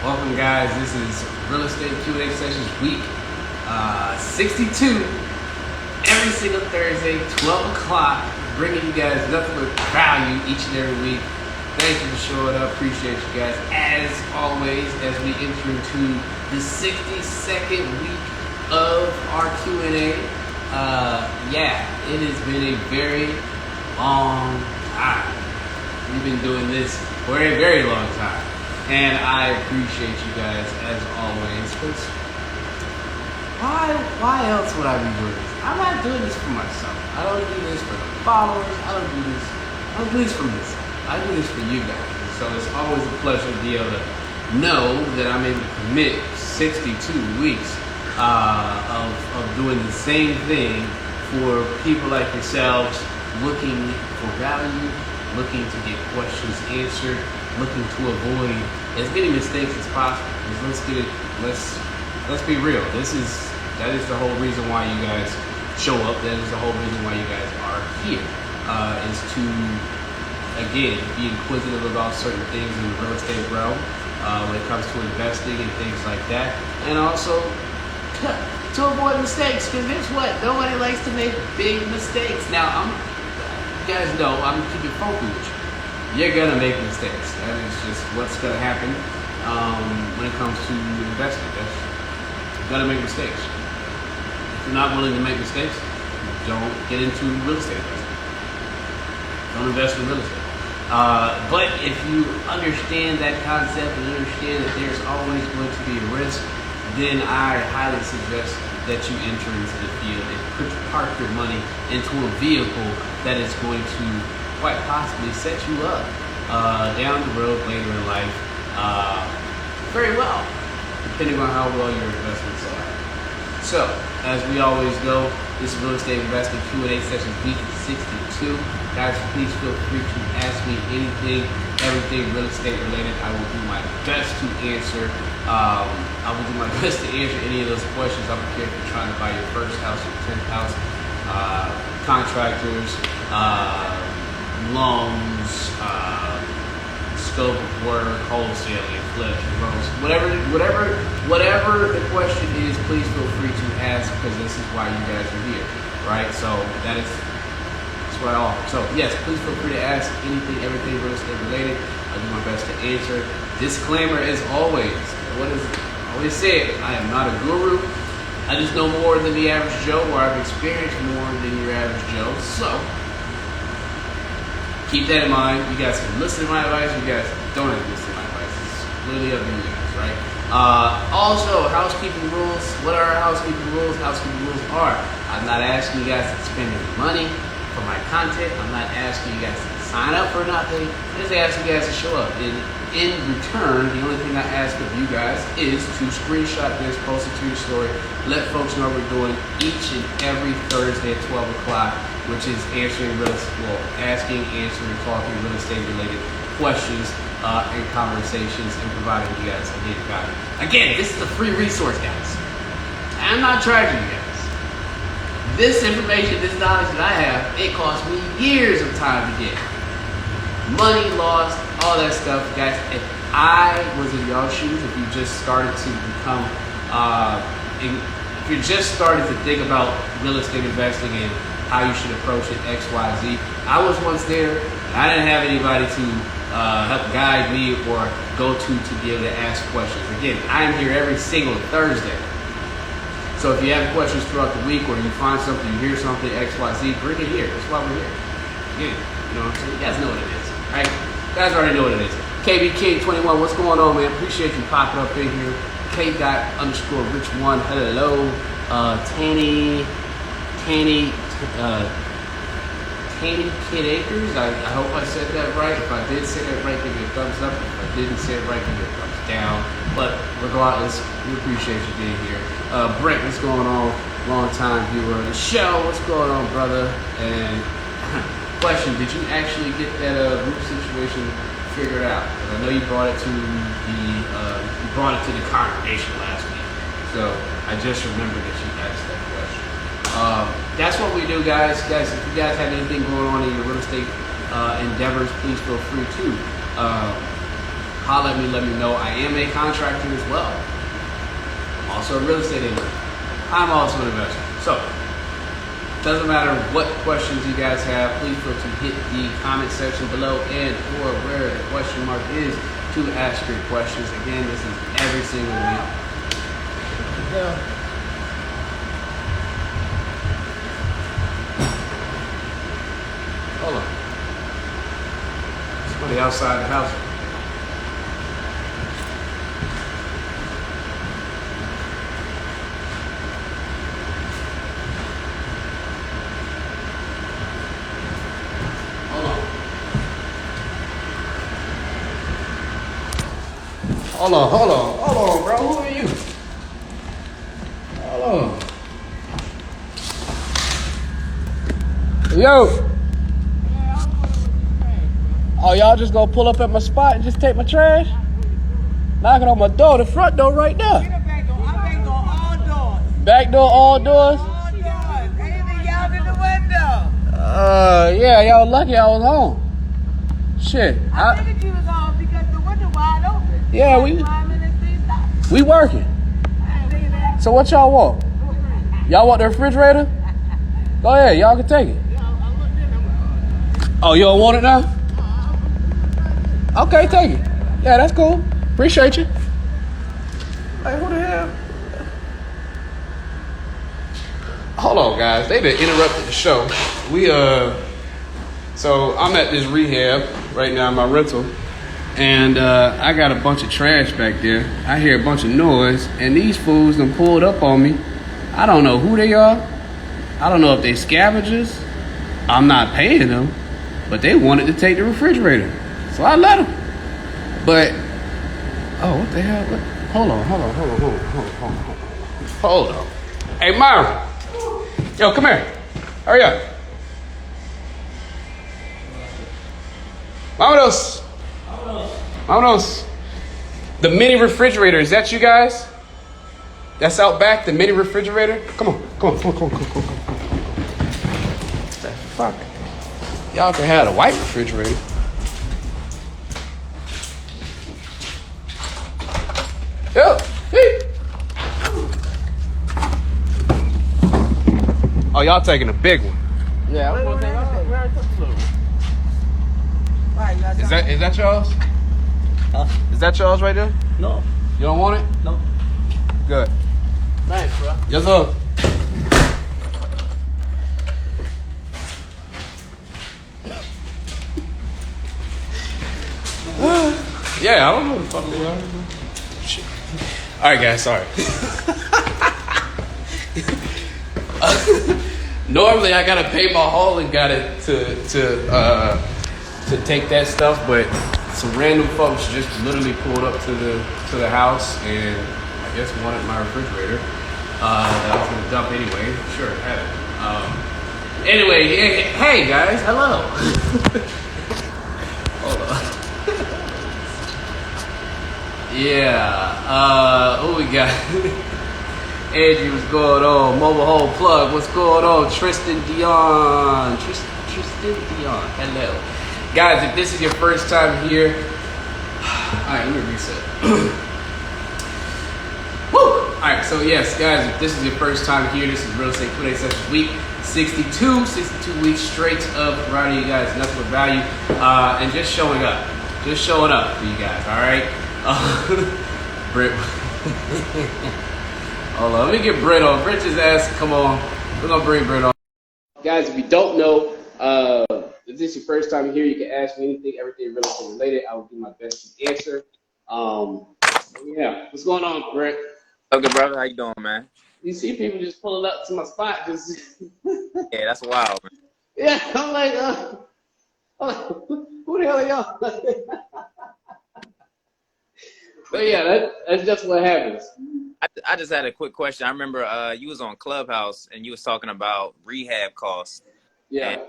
Welcome, guys. This is Real Estate Q&A Sessions week 62. Every single Thursday, 12 o'clock, bringing you guys nothing but value each and every week. Thank you for showing up. Appreciate you guys. As always, as we enter into the 62nd week of our Q&A, it has been a very long time. We've been doing this for a very long time. And I appreciate you guys as always. Because why else would I be doing this? I'm not doing this for myself. I don't do this for the followers. I don't do this for myself. I do this for you guys. And so it's always a pleasure to be able to know that I'm able to commit 62 weeks of doing the same thing for people like yourselves, looking for value, looking to get questions answered, looking to avoid as many mistakes as possible. Let's be real. That is the whole reason why you guys show up. That is the whole reason why you guys are here. Is to again be inquisitive about certain things in the real estate realm when it comes to investing and things like that, and also to avoid mistakes. Because guess what? Nobody likes to make big mistakes. Now you guys know I'm keeping funky with you. You're gonna make mistakes. That is just what's gonna happen when it comes to investing. You're gonna make mistakes. If you're not willing to make mistakes, don't get into real estate investing. Don't invest in real estate. But if you understand that concept and understand that there's always going to be a risk, then I highly suggest that you enter into the field and park your money into a vehicle that is going to quite possibly set you up down the road later in life very well, depending on how well your investments are. So, as we always go, this is Real Estate Investing Q&A Session week 62. Guys, please feel free to ask me anything, everything real estate related. I will do my best to answer. I will do my best to answer any of those questions. I don't care if you're trying to buy your first house or 10th house, contractors, loans, scope of work, wholesaling, flips, rentals, whatever the question is, please feel free to ask, because this is why you guys are here, right? So that's what I offer. So yes, please feel free to ask anything, everything real estate related. I'll do my best to answer. Disclaimer as always, I always say it, I am not a guru. I just know more than the average Joe, or I've experienced more than your average Joe. So keep that in mind. You guys can listen to my advice. You guys don't have to listen to my advice. It's really up to you guys, right? Also, housekeeping rules. What are our housekeeping rules? Housekeeping rules are, I'm not asking you guys to spend any money for my content. I'm not asking you guys to sign up for nothing. I'm just asking you guys to show up. And in return, the only thing I ask of you guys is to screenshot this, post it to your story, let folks know we're doing each and every Thursday at 12 o'clock, which is asking, answering, talking real estate related questions and conversations, and providing you guys a good value. Again, this is a free resource, guys. I'm not charging you guys. This information, this knowledge that I have, it cost me years of time to get. Money lost, all that stuff, guys. If I was in y'all's shoes, if you just started to become, if you just started to think about real estate investing and how you should approach it, X, Y, Z. I was once there. I didn't have anybody to help guide me or go to be able to ask questions. Again, I'm here every single Thursday. So if you have questions throughout the week, or you find something, you hear something, X, Y, Z, bring it here. That's why we're here. Again, you know what I'm saying? You guys know what it is, right? You guys already know what it is. KB King 21, what's going on, man? Appreciate you popping up in here. K._rich1, hello. Tanny Kid Acres, I hope I said that right. If I did say that right, give me a thumbs up. If I didn't say it right, give me a thumbs down. But regardless, we appreciate you being here. Brent, what's going on? Long time viewer of the show. What's going on, brother? And question, did you actually get that roof situation figured out? Because I know you brought it to the congregation last week. So I just remembered that you asked that question. That's what we do, guys. Guys, if you guys have anything going on in your real estate endeavors, please feel free to holler at me, let me know. I am a contractor as well. I'm also a real estate agent. I'm also an investor. So, doesn't matter what questions you guys have, please feel to hit the comment section below and or where the question mark is to ask your questions. Again, this is every single week. Yeah. Hold on. Somebody outside the house. Hold on, bro. Who are you? Hold on. Yo. Oh, y'all just gonna pull up at my spot and just take my trash? Knocking on my door, the front door right there. Get a back door. I back door all doors. Back door, all doors? All doors. Ain't even y'all in the window. Yeah, y'all lucky I was home. Shit. I figured you was home because the window wide open. Yeah, we working. So what y'all want? Y'all want the refrigerator? Go ahead, y'all can take it. Oh, you don't want it now? Okay, take it. Yeah, that's cool. Appreciate you. Hey, who the hell? Hold on, guys. They done interrupted the show. So I'm at this rehab right now, my rental. And I got a bunch of trash back there. I hear a bunch of noise, and these fools done pulled up on me. I don't know who they are. I don't know if they scavengers. I'm not paying them, but they wanted to take the refrigerator, so I let them. But oh, what the hell? Hold on. Hey, Myra. Yo, come here. Hurry up. Vámonos. The mini refrigerator, is that you guys? That's out back, the mini refrigerator? Come on. Fuck. Y'all can have a white refrigerator. Yo, hey. Oh, y'all taking a big one. Yeah, I'm gonna take a little one. Is that y'all's? Huh? Is that y'all's right there? No. You don't want it? No. Good. Thanks, bro. Yes, sir. Yeah, I don't know what the fuck they are. Shit. All right, guys, sorry. Normally, I gotta pay my hauling guy to take that stuff, but some random folks just literally pulled up to the house and I guess wanted my refrigerator that I was gonna dump anyway. Sure, have it. Anyway, hey guys, hello. Hold on. Yeah, who we got? Andrew, what's going on? Mobile Home Plug, what's going on? Tristan Dion. Hello. Guys, if this is your first time here, alright, let me reset. Woo! Alright, so yes, guys, if this is your first time here, this is Real Estate Q&A Session Week 62 weeks straight of providing you guys nothing but value, and just showing up for you guys, alright? Britt. Hold on, let me get Britt on. Britt just asked, come on, we're gonna bring Britt on. Guys, if you don't know, if this is your first time here, you can ask me anything, everything real estate related. I will do my best to answer. Yeah, what's going on, Britt? Okay, brother, how you doing, man? You see people just pulling up to my spot, just Yeah, that's wild, man. yeah. I'm like, who the hell are y'all? But yeah, that's just what happens. I just had a quick question. I remember you was on Clubhouse and you was talking about rehab costs. Yeah. And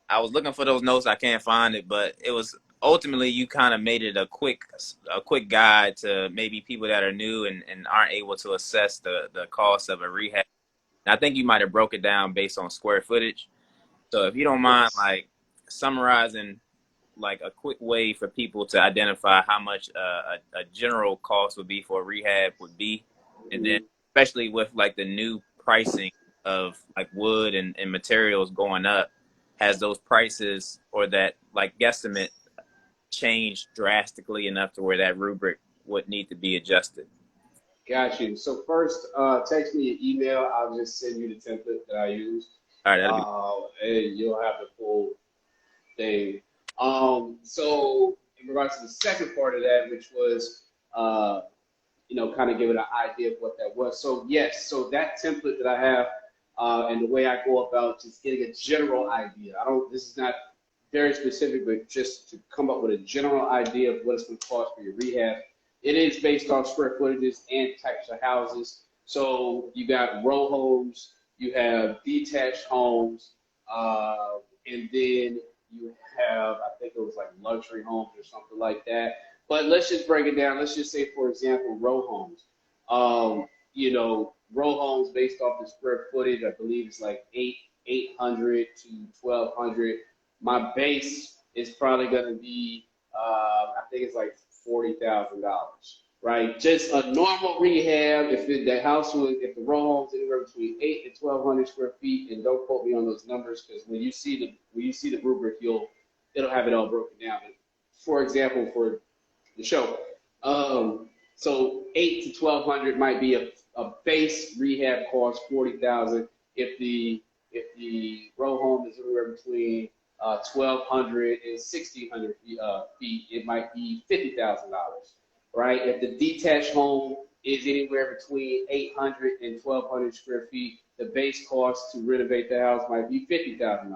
I was looking for those notes. I can't find it, but it was ultimately you kind of made it a quick guide to maybe people that are new and aren't able to assess the cost of a rehab. And I think you might have broke it down based on square footage. So if you don't mind, like summarizing like a quick way for people to identify how much a general cost would be for a rehab would be, and then especially with like the new pricing of like wood and materials going up, has those prices or that like guesstimate changed drastically enough to where that rubric would need to be adjusted? Got you. So first, text me an email. I'll just send you the template that I use, All right, that'll be and you'll have the full thing. So in regards to the second part of that, which was, kind of giving an idea of what that was. So yes, so that template that I have, and the way I go about just getting a general idea. This is not very specific, but just to come up with a general idea of what it's going to cost for your rehab. It is based on square footages and types of houses. So you got row homes, you have detached homes, and then you have, I think it was like luxury homes or something like that. But let's just break it down. Let's just say, for example, row homes. Row homes based off the square footage, I believe it's like 800 to 1,200. My base is probably going to be, I think it's like $40,000, right? Just a normal rehab. If the row home's anywhere between 8 and 1,200 square feet, and don't quote me on those numbers because when you see the rubric, it'll have it all broken down. But for example, for the show, so 8 to 1,200 might be a base rehab cost, 40,000. If the row home is anywhere between 1,200 and 1,600 feet, it might be $50,000, right? If the detached home is anywhere between 800 and 1,200 square feet, the base cost to renovate the house might be $50,000,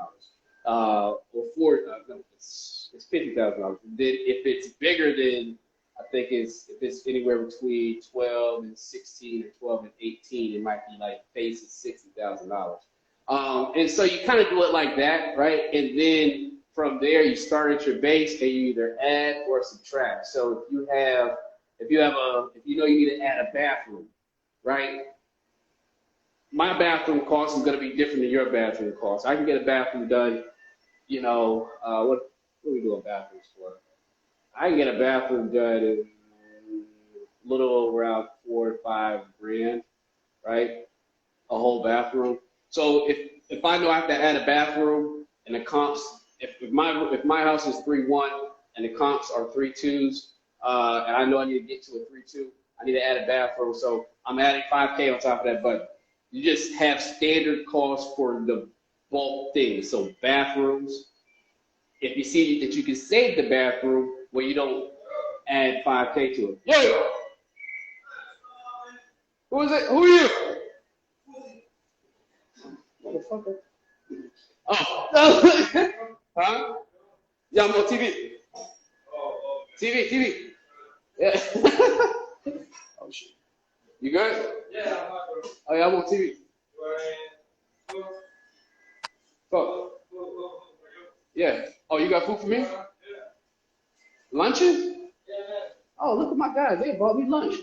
it's $50,000. Then if it's bigger than, I think if it's anywhere between 12 and 16 or 12 and 18, it might be like base is $60,000. And so you kind of do it like that, right? And then from there, you start at your base and you either add or subtract. So if you need to add a bathroom, right? My bathroom cost is going to be different than your bathroom cost. I can get a bathroom done, what are we doing bathrooms for? I can get a bathroom done in a little around $4 to $5 grand, right? A whole bathroom. So if I know I have to add a bathroom and the comps, if my house is 3.1 and the comps are 3.2s, and I know I need to get to a 3.2, I need to add a bathroom. So I'm adding $5K on top of that budget. You just have standard costs for the bulk things. So bathrooms, if you see that you can save the bathroom where you don't add $5K to it. Yeah. Who is it? Who are you? Motherfucker. Oh. Huh? Yeah, I'm on TV. TV. Yeah. Oh, shit. You good? Yeah, I'm good. Oh, yeah, I'm on TV. Fuck. Yeah. Oh, you got food for me? Yeah. Lunches? Yeah. Oh, look at my guys. They brought me lunch.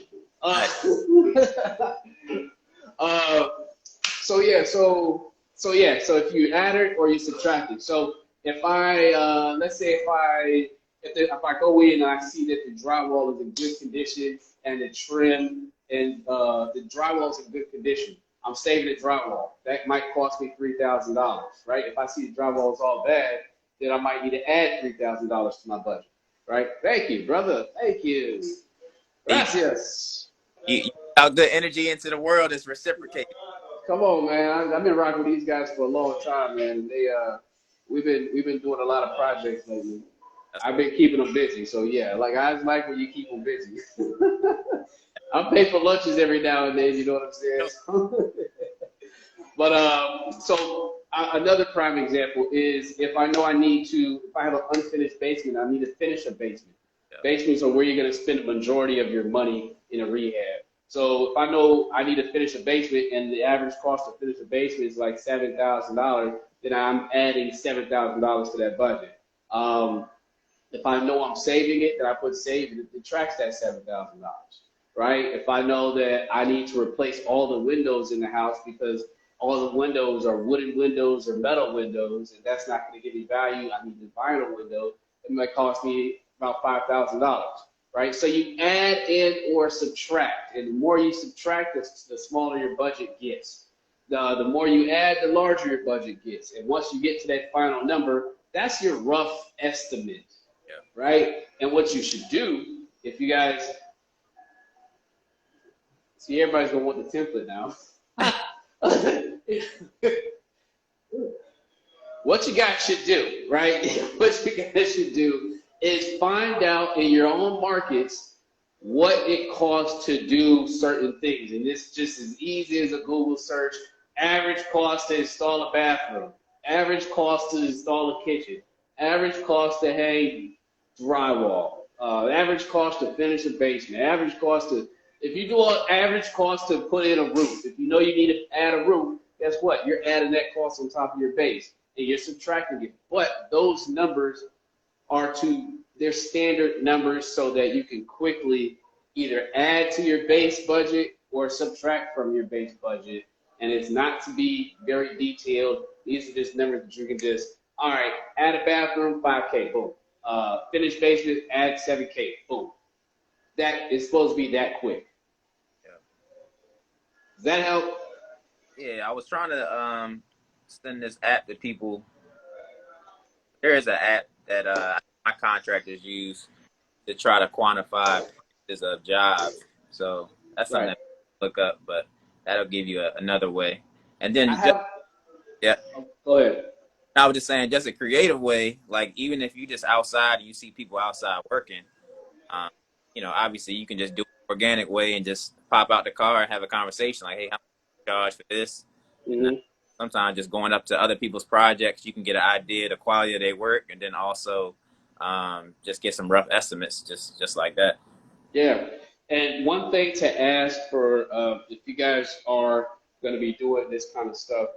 So if you add it or you subtract it. So if I let's say if I go in and I see that the drywall is in good condition and the trim and the drywall is in good condition, I'm saving the drywall. That might cost me $3,000, right? If I see the drywall is all bad, then I might need to add $3,000 to my budget, right? Thank you, brother. Thank you. Gracias. You out good energy into the world is reciprocated. Come on, man. I've been rocking with these guys for a long time, man. We've been doing a lot of projects lately. I've been keeping them busy, so yeah. Like I just like when you keep them busy. I'm paid for lunches every now and then. You know what I'm saying? But another prime example is if I know if I have an unfinished basement, I need to finish a basement. Yeah. Basements are where you're going to spend the majority of your money in a rehab. So if I know I need to finish a basement and the average cost to finish a basement is like $7,000, then I'm adding $7,000 to that budget. If I know I'm saving it, then I put save and it detracts that $7,000, right? If I know that I need to replace all the windows in the house because all the windows are wooden windows or metal windows, and that's not going to give me value, I need the vinyl window, it might cost me about $5,000, right? So you add in or subtract, and the more you subtract, the smaller your budget gets. The more you add, the larger your budget gets. And once you get to that final number, that's your rough estimate, right? And what you should do, if you guys, see, everybody's gonna want the template now. What you guys should do, right? What you guys should do is find out in your own markets what it costs to do certain things. And this is just as easy as a Google search. Average cost to install a bathroom. Average cost to install a kitchen. Average cost to hang drywall. Average cost to finish a basement. Average cost to, if you do an average cost to put in a roof, if you know you need to add a roof, guess what? You're adding that cost on top of your base, and you're subtracting it. But those numbers are they're standard numbers so that you can quickly either add to your base budget or subtract from your base budget. And it's not to be very detailed. These are just numbers that you can just, all right, add a bathroom, 5K, boom. Finish basement, add 7K, boom. That is supposed to be that quick. Yeah. Does that help? Yeah, I was trying to send this app to people. There is an app that my contractors use to try to quantify prices of jobs. So that's something to look up, but that'll give you another way. And then, yeah. Go ahead. I was just saying, just a creative way, like even if you just outside and you see people outside working, obviously you can just do it organic way and just pop out the car and have a conversation like, hey, how much do you charge for this? Mm-hmm. And sometimes just going up to other people's projects, you can get an idea of the quality of their work, and then also just get some rough estimates, just like that. Yeah. And one thing to ask for, if you guys are going to be doing this kind of stuff,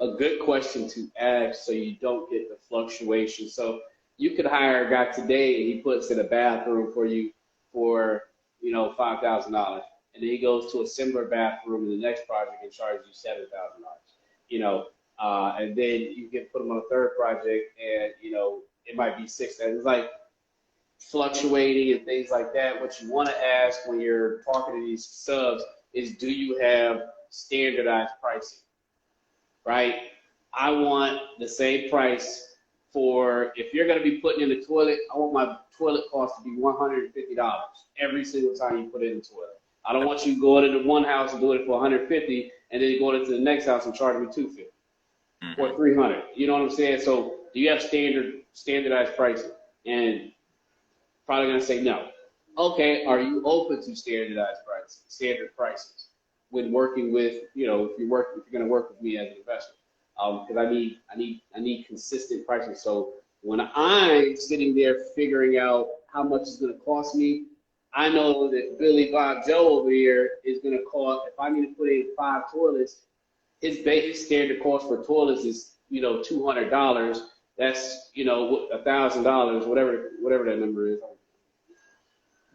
a good question to ask so you don't get the fluctuation. So you could hire a guy today and he puts in a bathroom for you for, $5,000. And then he goes to a similar bathroom in the next project and charges you $7,000. And then you can put him on a third project and, it might be $6,000. It's like fluctuating and things like that. What you want to ask when you're talking to these subs is, do you have standardized pricing? Right? I want the same price for, if you're going to be putting in the toilet, I want my toilet cost to be $150 every single time you put it in the toilet. I don't want you going into one house and doing it for $150 and then going into the next house and charging me $250 or $300. You know what I'm saying? So do you have standardized pricing? And probably going to say no. Okay, are you open to standard prices when working with, if you're going to work with me as an investor? Because I need consistent pricing. So when I'm sitting there figuring out how much it's going to cost me, I know that Billy Bob Joe over here is going to cost, if I need to put in 5 toilets, his basic standard cost for toilets is, $200. That's, $1,000, whatever that number is.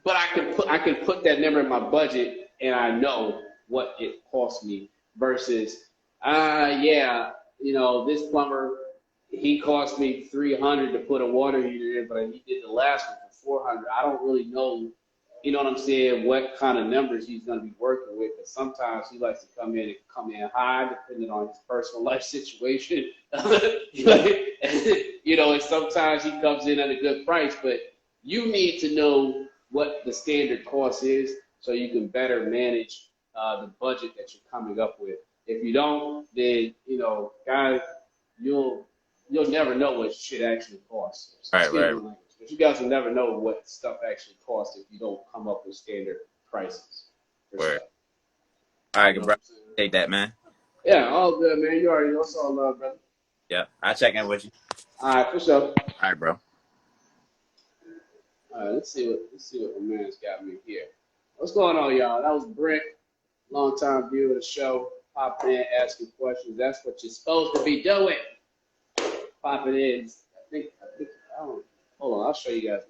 But I can put that number in my budget and I know what it costs me versus, this plumber, he cost me $300 to put a water heater in, but he did the last one for $400. I don't really know, you know what I'm saying, what kind of numbers he's going to be working with. But sometimes he likes to come in high, depending on his personal life situation. And sometimes he comes in at a good price, but you need to know what the standard cost is so you can better manage the budget that you're coming up with. If you don't, then, guys, you'll never know what shit actually costs. Right. But you guys will never know what stuff actually costs if you don't come up with standard prices. All right, bro. Take that, man. Yeah, all good, man. You already know. It's all love, brother. Yeah, I'll check in with you. All right, for sure. All right, bro. All right, let's see what my man's got me here. What's going on, y'all? That was Brent, longtime viewer of the show. Popping in, asking questions. That's what you're supposed to be doing. Popping in. Hold on, I'll show you guys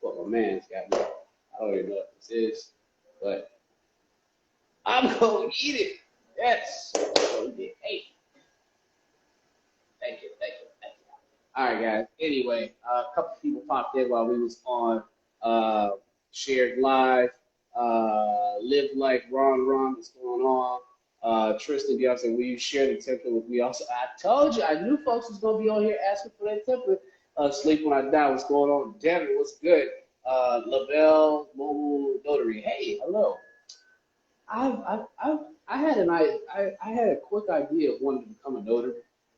what my man's got me. I don't even know what this is, but I'm gonna eat it. Yes. I'm gonna eat it. Hey. Thank you. All right, guys. Anyway, a couple people popped in while we was on shared live. Live like Ron, what's going on? Tristan Bill said, will you share the template with me? Also, I told you, I knew folks was gonna be on here asking for that template. Sleep when I die. What's going on? Devin, what's good? Lavelle Mobile Notary. Hey, hello. I had I had a quick idea of wanting to become a notary.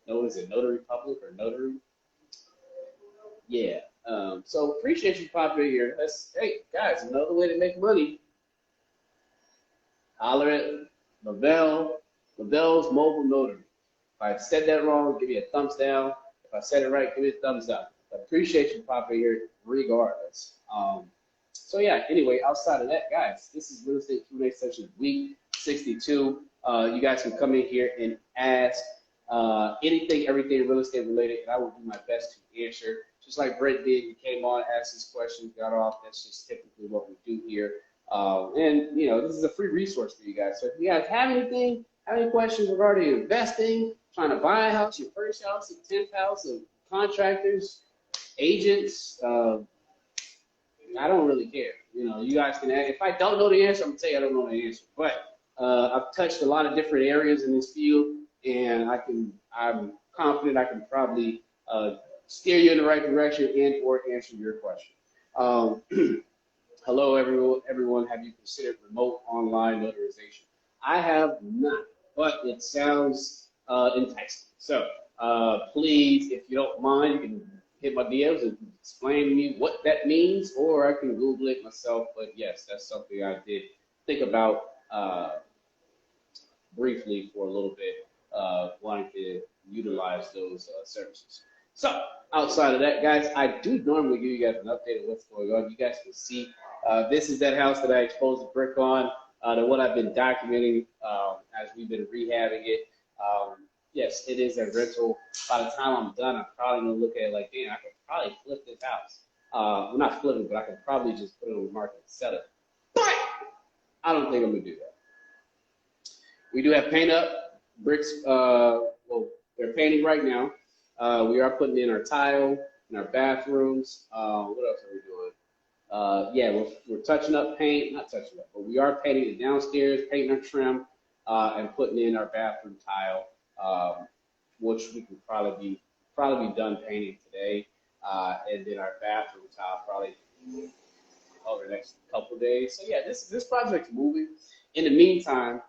No, is it notary public or notary? Yeah. So appreciate you popping in here. Hey guys, another way to make money. Holler at Lavelle's Mobile Notary. If I said that wrong, give me a thumbs down. If I said it right, give me a thumbs up. I appreciate you popping here regardless. So yeah, anyway, outside of that, guys, this is Real Estate Q&A session week 62. You guys can come in here and ask anything, everything real estate related, and I will do my best to answer. Just like Brett did, he came on, asked his questions, got off. That's just typically what we do here. And you know, this is a free resource for you guys. So if you guys have anything, have any questions regarding investing, trying to buy a house, your first house, your 10th house, of contractors, agents, I don't really care. You know, you guys can ask. If I don't know the answer, I'm gonna tell you I don't know the answer. But I've touched a lot of different areas in this field, and I'm confident I can probably steer you in the right direction and or answer your question. Hello, everyone. Have you considered remote online notarization? I have not, but it sounds enticing. So please, if you don't mind, you can hit my DMs and explain to me what that means, or I can Google it myself. But yes, that's something I did think about briefly for a little bit, wanting to utilize those services. So outside of that, guys, I do normally give you guys an update of what's going on. You guys can see this is that house that I exposed the brick on, the one I've been documenting as we've been rehabbing it. Yes, it is a rental. By the time I'm done, I'm probably gonna look at it like, damn, I could probably flip this house. Well, not flip it, but I could probably just put it on the market and sell it. But I don't think I'm gonna do that. We do have paint up bricks. Well, they're painting right now. We are putting in our tile in our bathrooms. What else are we doing? Yeah, we're touching up paint, not touching up, but we are painting the downstairs, painting our trim, and putting in our bathroom tile, which we can probably be done painting today, and then our bathroom tile probably over the next couple of days. So yeah, this project's moving. In the meantime,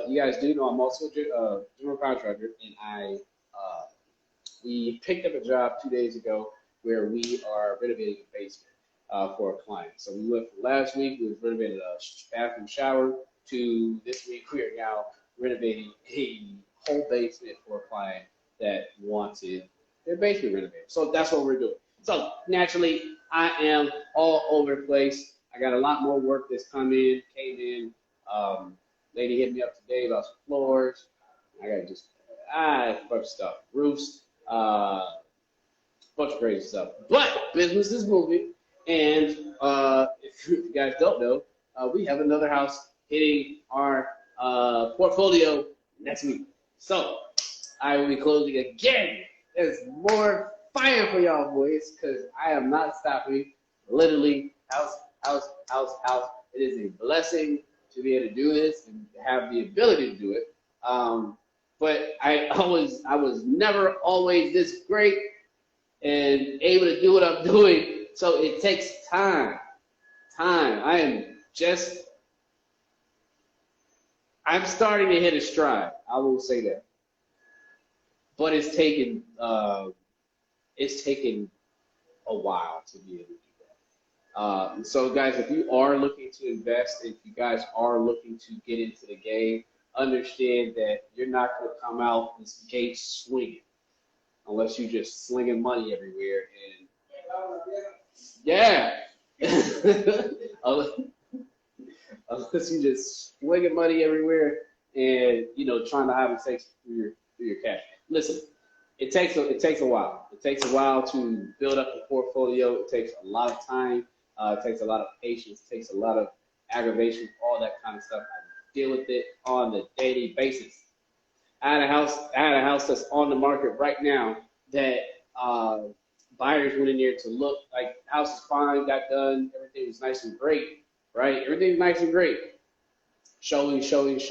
you guys do know I'm also a general contractor, and we picked up a job 2 days ago where we are renovating a basement for a client. So we went from last week, we was renovating a bathroom shower, to this week we are now renovating a whole basement for a client that wanted their basement renovated. So that's what we're doing. So naturally, I am all over the place. I got a lot more work that's came in. Lady hit me up today about some floors. I got just a bunch of stuff, roofs, bunch of crazy stuff. But business is moving, and if you guys don't know, we have another house hitting our portfolio next week. So I will be closing again. There's more fire for y'all boys, because I am not stopping. Literally, house. It is a blessing to be able to do this and have the ability to do it. But I was never always this great and able to do what I'm doing. So it takes time. I'm starting to hit a stride. I will say that. But it's taken a while to be able to do that. So guys, if you are looking to invest, if you guys are looking to get into the game, understand that you're not going to come out this gate swinging unless you're just slinging money everywhere. And yeah, unless you just slinging money everywhere and trying to have it take through your cash. Listen, it takes a while. It takes a while to build up a portfolio. It takes a lot of time. It takes a lot of patience. It takes a lot of aggravation, all that kind of stuff. I deal with it on a daily basis. I had a house that's on the market right now that Buyers went in there to look, like, the house is fine, got done, everything was nice and great, right? Everything's nice and great. Showings, and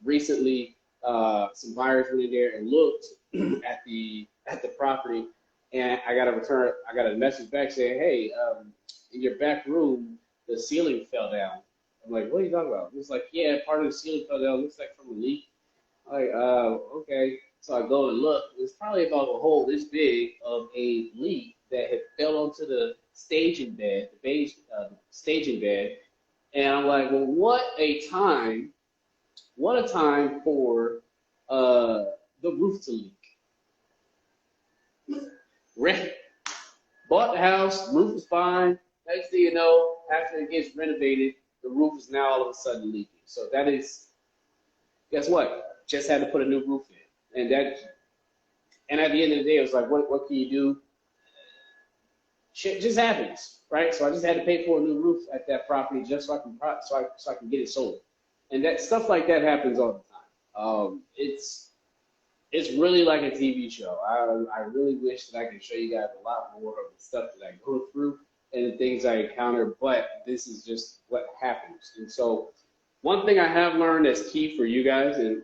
recently some buyers went in there and looked at the property, and I got a message back saying, hey, in your back room, the ceiling fell down. I'm like, what are you talking about? It's like, yeah, part of the ceiling fell down, looks like from a leak. I'm like, okay. So I go and look. It's probably about a hole this big of a leak that had fell onto the staging bed, the beige staging bed. And I'm like, well, what a time for the roof to leak. Rent, bought the house, roof is fine. Next thing you know, after it gets renovated, the roof is now all of a sudden leaking. So that is, guess what? Just had to put a new roof in. And at the end of the day, it was like, what can you do? Shit just happens, right? So I just had to pay for a new roof at that property just so I can get it sold. And that stuff like that happens all the time. It's really like a TV show. I really wish that I could show you guys a lot more of the stuff that I go through and the things I encounter, but this is just what happens. And so one thing I have learned that's key for you guys, and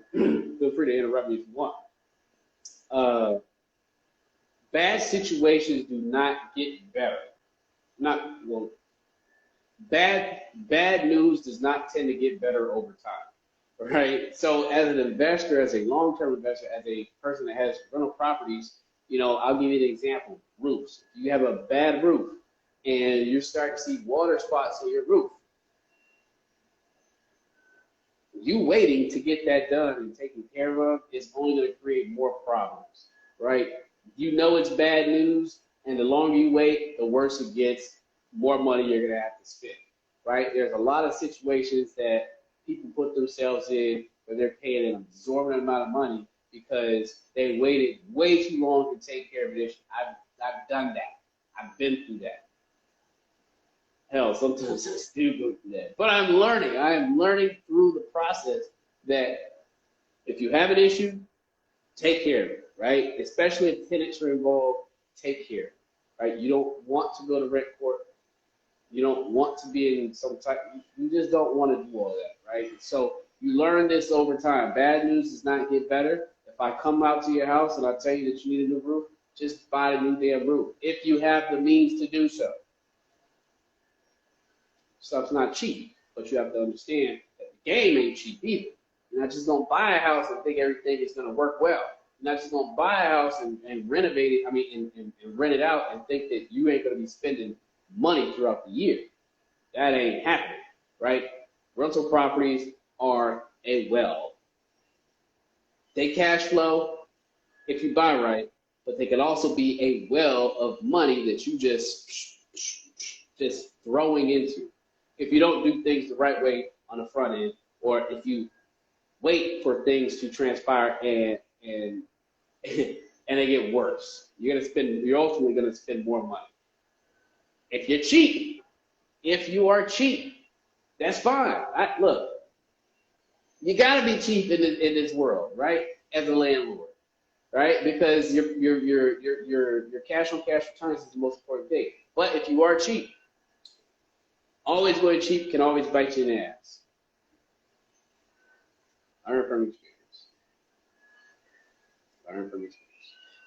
feel free to interrupt me if you want. Bad situations do not get better. Bad news does not tend to get better over time, right? So as an investor, as a long-term investor, as a person that has rental properties, I'll give you an example. Roofs. If you have a bad roof and you're starting to see water spots on your roof, you waiting to get that done and taken care of is only going to create more problems, right? It's bad news, and the longer you wait, the worse it gets, more money you're going to have to spend, right? There's a lot of situations that people put themselves in where they're paying an exorbitant amount of money because they waited way too long to take care of an issue. I've done that. I've been through that. Hell, sometimes I still go through that. But I'm learning. I am learning through the process that if you have an issue, take care of it, right? Especially if tenants are involved, take care, right? You don't want to go to rent court. You don't want to be in some type, you just don't want to do all that, right? So you learn this over time. Bad news does not get better. If I come out to your house and I tell you that you need a new roof, just buy a new damn roof if you have the means to do so. Stuff's not cheap, but you have to understand that the game ain't cheap either. You're not just going to buy a house and think everything is going to work well. You're not just going to buy a house and renovate it, and rent it out and think that you ain't going to be spending money throughout the year. That ain't happening, right? Rental properties are a well. They cash flow if you buy right, but they can also be a well of money that you just throwing into. If you don't do things the right way on the front end, or if you wait for things to transpire and they get worse, you're ultimately gonna spend more money. If you are cheap, that's fine. Look, you gotta be cheap in this world, right? As a landlord, right? Because your cash on cash returns is the most important thing. But if you are cheap, always going cheap can always bite you in the ass. Learn from experience.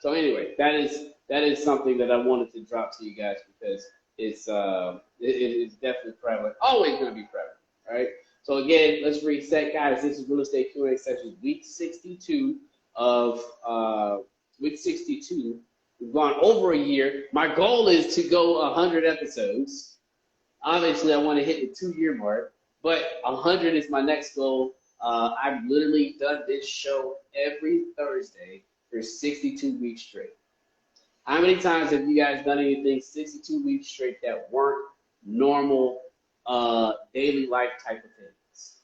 So anyway, that is something that I wanted to drop to you guys because it's definitely prevalent. Always going to be prevalent, right? So again, let's reset, guys. This is Real Estate Q&A session, week 62 of week 62. We've gone over a year. My goal is to go 100 episodes. Obviously, I want to hit the 2-year mark, but 100 is my next goal. I've literally done this show every Thursday for 62 weeks straight. How many times have you guys done anything 62 weeks straight that weren't normal daily life type of things?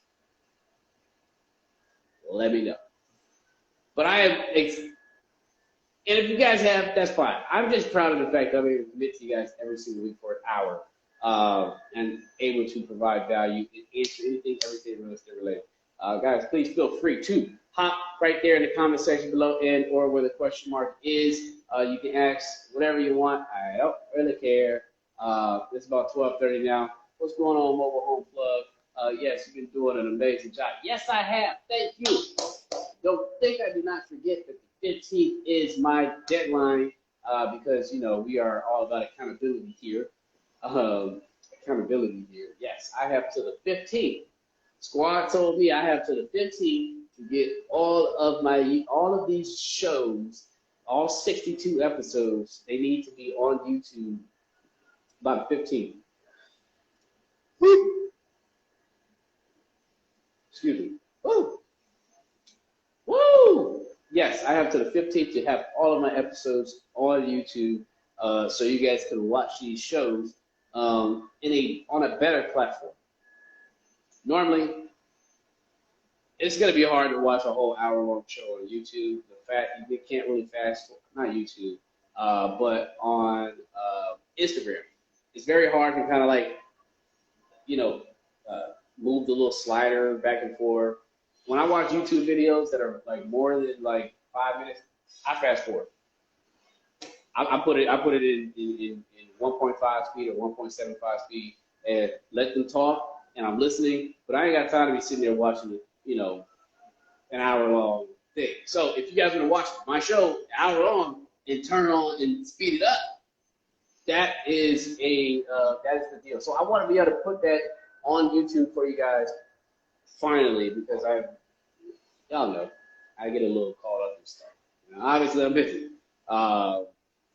Let me know. But and if you guys have, that's fine. I'm just proud of the fact that I'm able to commit to you guys every single week for an hour and able to provide value and answer anything, everything real estate related. Guys, please feel free to hop right there in the comment section below and or where the question mark is. You can ask whatever you want. I don't really care. It's about 12:30 now. What's going on, Mobile Home Plug? Yes, you've been doing an amazing job. Yes, I have. Thank you. Don't think I did not forget that the 15th is my deadline because, you know, we are all about accountability here. Yes, I have to the 15th. Squad told me I have to the 15th to get all of these shows, all 62 episodes. They need to be on YouTube by the 15th. Woo. Excuse me. Woo. Woo! Yes, I have to the 15th to have all of my episodes on YouTube, so you guys can watch these shows on a better platform. Normally, it's gonna be hard to watch a whole hour-long show on YouTube. The fact you can't really not YouTube, but on Instagram, it's very hard to kind of like, you know, move the little slider back and forth. When I watch YouTube videos that are like more than like 5 minutes, I fast forward. I put it in 1.5 speed or 1.75 speed and let them talk, and I'm listening, but I ain't got time to be sitting there watching it, you know, an hour-long thing. So if you guys want to watch my show an hour long and turn it on and speed it up, that is the deal. So I want to be able to put that on YouTube for you guys finally, because y'all know, I get a little caught up in stuff. You know, obviously I'm busy.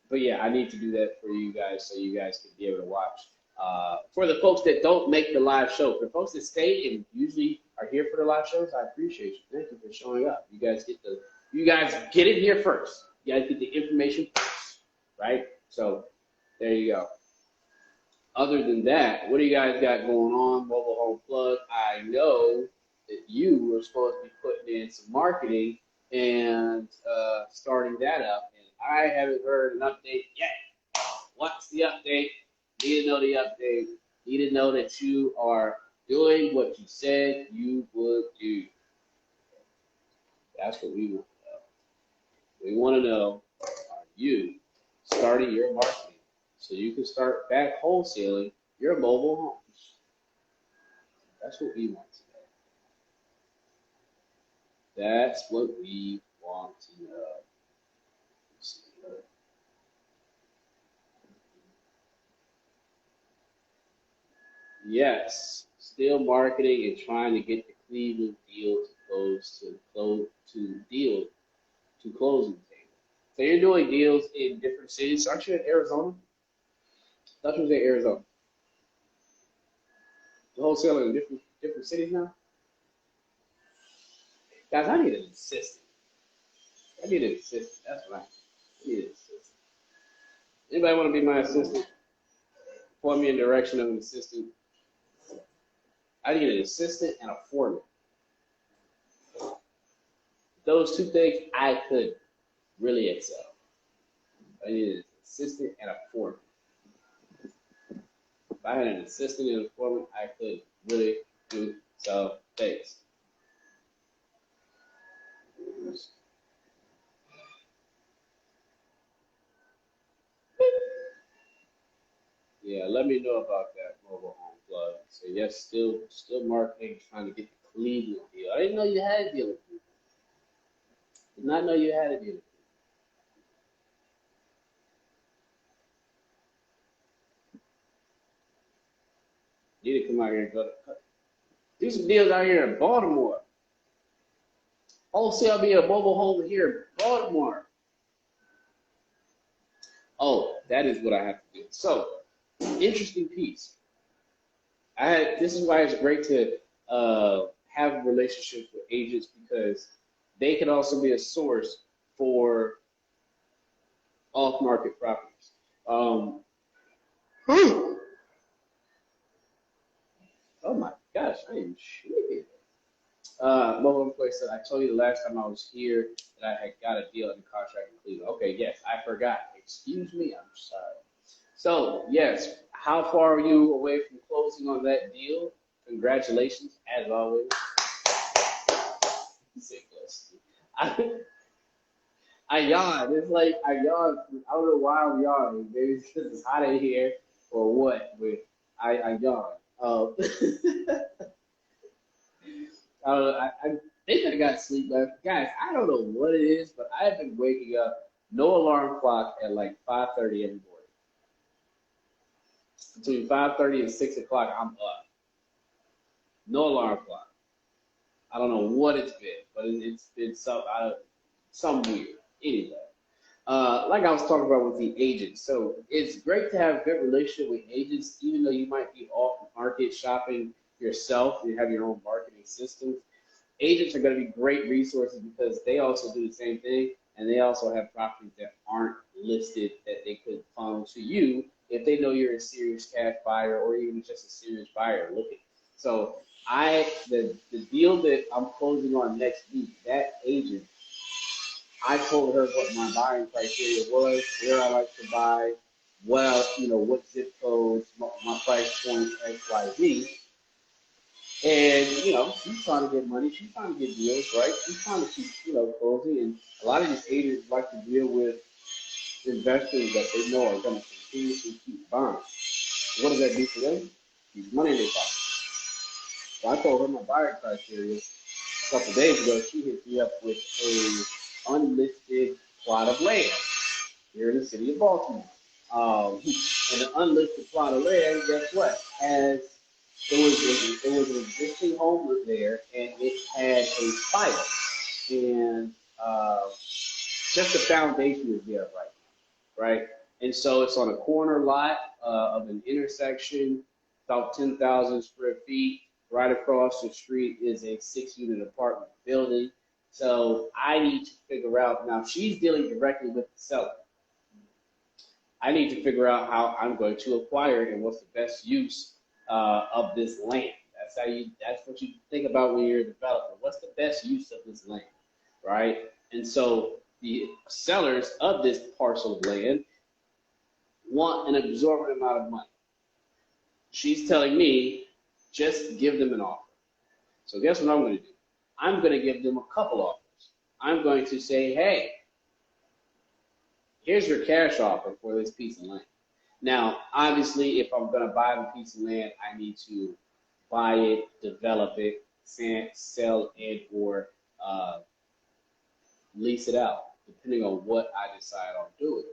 But yeah, I need to do that for you guys so you guys can be able to watch. For the folks that don't make the live show, for the folks that stay and usually are here for the live shows, I appreciate you. Thank you for showing up. You guys get it here first. You guys get the information first, right? So there you go. Other than that, what do you guys got going on? Mobile Home Plug. I know that you were supposed to be putting in some marketing and starting that up, and I haven't heard an update yet. What's the update? Need to know the update. Need to know that you are doing what you said you would do. That's what we want to know. We want to know, are you starting your marketing so you can start back wholesaling your mobile homes? That's what we want to know. That's what we want to know. Yes, still marketing and trying to get the Cleveland deal to closing table. So you're doing deals in different cities. Aren't you in Arizona? I thought you was in Arizona. The wholesaler in different cities now? Guys, I need an assistant. That's right. I need an assistant. Anybody want to be my assistant? Point me in the direction of an assistant. I need an assistant and a foreman. Those two things I could really excel. I need an assistant and a foreman. If I had an assistant and a foreman, I could really do some things. Yeah, let me know about that mobile home plug. So yes, still marketing, trying to get the Cleveland deal. I didn't know you had a deal with Cleveland. Did not know you had a deal with Cleveland. You need to come out here and do some deals out here in Baltimore. Wholesale be a mobile home here in Baltimore. Oh, that is what I have to do. So, interesting piece. This is why it's great to have relationships with agents, because they can also be a source for off-market properties. Oh my gosh, I am shaking. Mobile place that I told you the last time I was here that I had got a deal in the contract in Cleveland. Okay, yes, I forgot. Excuse me, I'm sorry. So, yes, how far are you away from closing on that deal? Congratulations, as always. Sick list. I, I yawn. It's like I yawn. I don't know why I'm yawning. Maybe it's because it's hot in here or what, but I yawn. I don't know. I think I got sleep left. Guys, I don't know what it is, but I've been waking up no alarm clock at like 5:30 every morning. Between 5:30 and 6 o'clock, I'm up. No alarm clock. I don't know what it's been, but it's been some weird. Anyway, like I was talking about with the agents, so it's great to have a good relationship with agents, even though you might be off market shopping yourself. You have your own marketing systems. Agents are going to be great resources because they also do the same thing, and they also have properties that aren't listed that they could funnel to you if they know you're a serious cash buyer or even just a serious buyer looking. So the deal that I'm closing on next week, that agent, I told her what my buying criteria was, where I like to buy, what zip codes, my price points, X, Y, Z. And, she's trying to get money. She's trying to get deals, right? She's trying to keep, closing. And a lot of these agents like to deal with investors that they know are going to continuously keep buying. What does that do for them? Keeps money in their pocket. So I told her my buyer criteria a couple of days ago. She hit me up with a unlisted plot of land here in the city of Baltimore. And an unlisted plot of land, guess what? It was an existing home there, and it had a fire, and just the foundation is there right? And so it's on a corner lot of an intersection, about 10,000 square feet. Right across the street is a 6-unit apartment building. So I need to figure out, now she's dealing directly with the seller. I need to figure out how I'm going to acquire it and what's the best use of this land. That's what you think about when you're a developer. What's the best use of this land, right? And so the sellers of this parcel of land want an absorbent amount of money. She's telling me, just give them an offer. So guess what I'm going to do? I'm going to give them a couple offers. I'm going to say, hey, here's your cash offer for this piece of land. Now, obviously, if I'm going to buy the piece of land, I need to buy it, develop it, sell it, or lease it out, depending on what I decide on doing.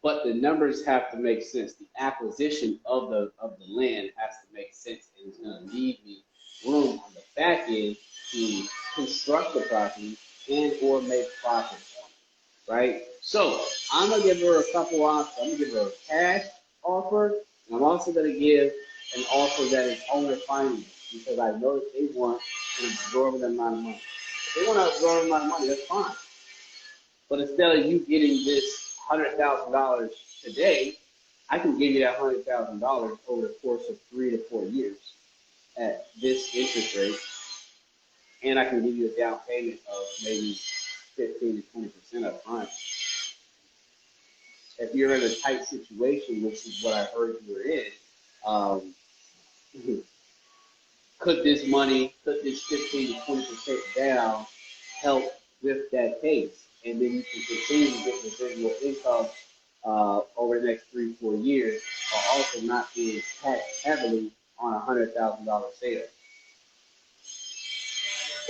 But the numbers have to make sense. The acquisition of the land has to make sense, and it's going to leave me room on the back end to construct the property and or make profits on it, right? So I'm going to give her a couple options. I'm going to give her a cash offer, and I'm also going to give an offer that is owner finance because I know that they want an absorbent amount of money. If they want an absorbent amount of money, that's fine. But instead of you getting this $100,000 today, I can give you that $100,000 over the course of 3 to 4 years at this interest rate, and I can give you a down payment of maybe 15 to 20% up front. If you're in a tight situation, which is what I heard you were in, could this 15 to 20% down help with that case? And then you can continue to get residual income over the next 3 to 4 years, while also not being taxed heavily on a $100,000 sale.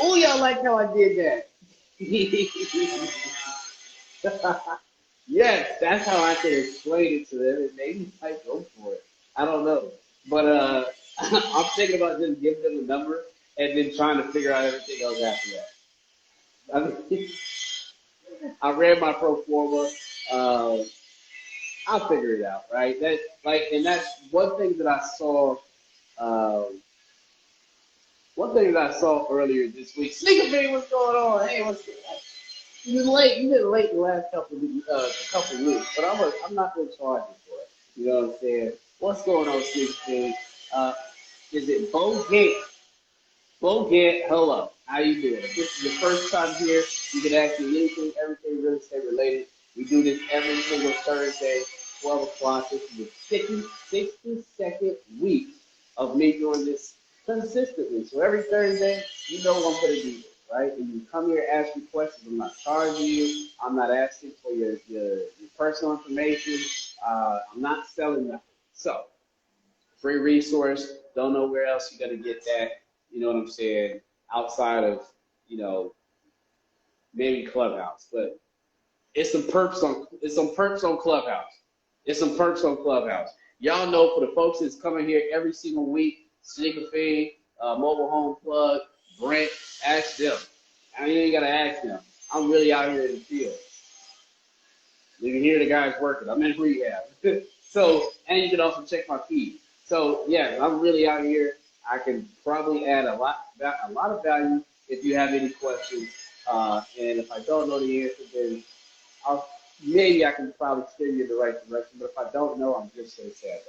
Oh, y'all like how I did that? Yes, that's how I can explain it to them, and maybe might go for it. I don't know, but I'm thinking about just giving them a number and then trying to figure out everything else after that. I mean, I ran my pro forma. I'll figure it out, right? And that's one thing that I saw. One thing that I saw earlier this week. Sneaker Bang, what's going on? Hey, what's going on? You've been late the last couple weeks, but I'm not going to charge you for it. You know what I'm saying? What's going on, Sneaker Bang? Is it Bo Gant? Bo Gant, hello. How you doing? If this is your first time here, you can ask me anything, everything real estate related. We do this every single Thursday, 12 o'clock. This is the 62nd week of me doing this consistently. So every Thursday, you know what I'm going to do. right? And you come here and ask me questions. I'm not charging you. I'm not asking for your personal information. I'm not selling nothing. So, free resource. Don't know where else you're gonna get that. You know what I'm saying? Outside of, maybe Clubhouse, but it's some perks on Clubhouse. It's some perks on Clubhouse. Y'all know for the folks that's coming here every single week, Sneaker Fiend, Mobile Home Plug, Brent, ask them. I mean, you ain't gotta ask them. I'm really out here in the field. You can hear the guys working. I'm in rehab. So, and you can also check my feed. So, yeah, I'm really out here. I can probably add a lot of value if you have any questions. And if I don't know the answer, then maybe I can probably steer you in the right direction. But if I don't know, I'm just going to say I don't.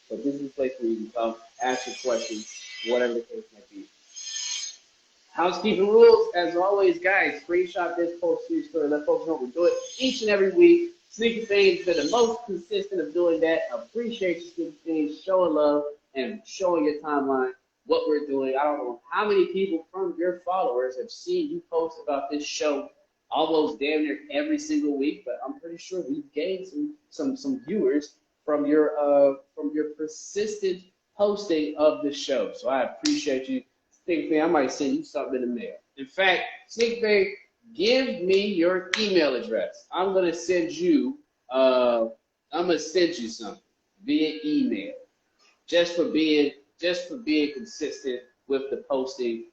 So this is a place where you can come, ask your questions, whatever the case might be. Housekeeping rules, as always, guys, screenshot this post to your story. Let folks know we do it each and every week. Sneaker Fiend's been the most consistent of doing that. Appreciate you, Sneaker Fiend, showing love and showing your timeline what we're doing. I don't know how many people from your followers have seen you post about this show almost damn near every single week, but I'm pretty sure we've gained some viewers from your persistent posting of the show. So I appreciate you. Sneak Fan, I might send you something in the mail. In fact, Sneak Fan, give me your email address. I'm gonna send you something via email, just for being consistent with the posting.